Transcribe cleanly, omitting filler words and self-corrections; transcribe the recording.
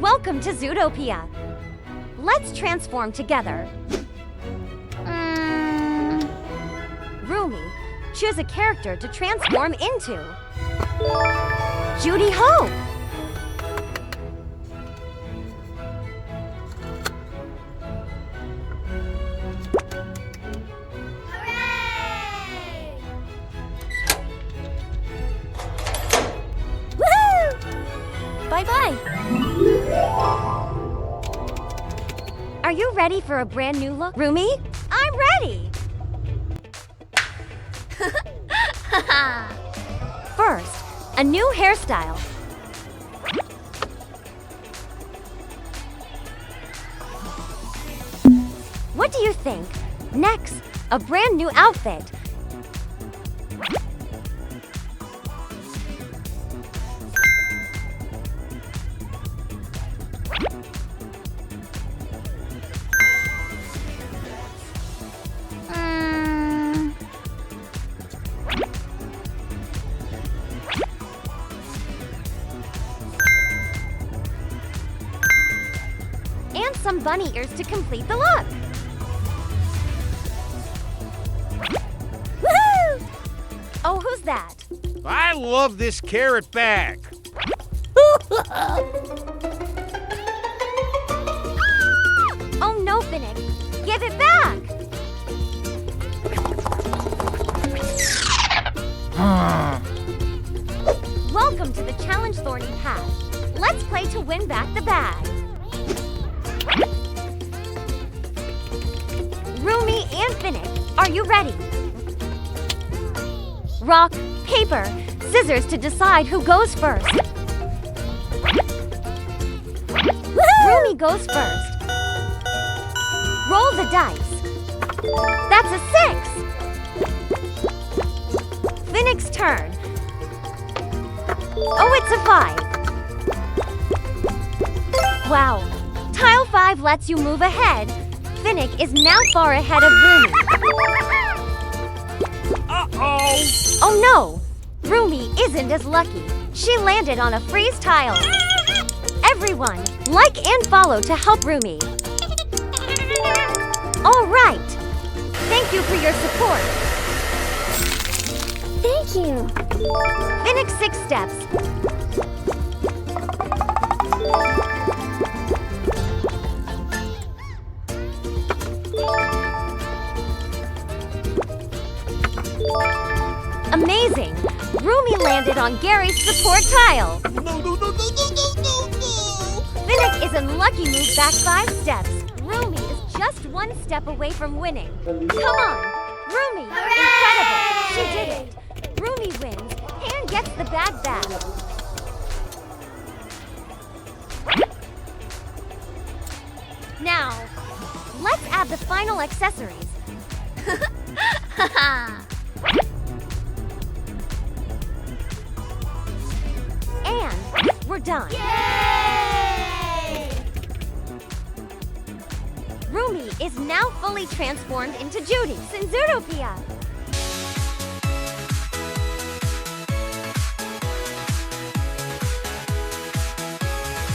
Welcome to Zootopia. Let's transform together. Rumi, choose a character to transform into. Judy Hope. Hooray! Woohoo! Bye-bye. Are you ready for a brand new look, Rumi? I'm ready. First, a new hairstyle. What do you think? Next, a brand new outfit. And some bunny ears to complete the look. Woohoo! Oh, who's that? I love this carrot bag. Oh no, Finnick! Give it back! Welcome to the Challenge Thorny Path. Let's play to win back the bag. Rumi and Finnick, are you ready? Rock, paper, scissors to decide who goes first. Rumi goes first. Roll the dice. That's a 6. Finnick's turn. Oh, it's a 5. Wow. Tile 5 lets you move ahead. Finnick is now far ahead of Rumi. Uh-oh! Oh no! Rumi isn't as lucky. She landed on a freeze tile. Everyone, like and follow to help Rumi. All right. Thank you for your support. Thank you. Finnick's 6 steps. Amazing! Rumi landed on Gary's support tile. No! Finnick is in lucky move back 5 steps. Rumi is just 1 step away from winning. Come on! Rumi! Hooray! Incredible! She did it! Rumi wins and gets the bag back. Now, let's add the final accessories. And we're done. Yay! Rumi is now fully transformed into Judy in Zootopia.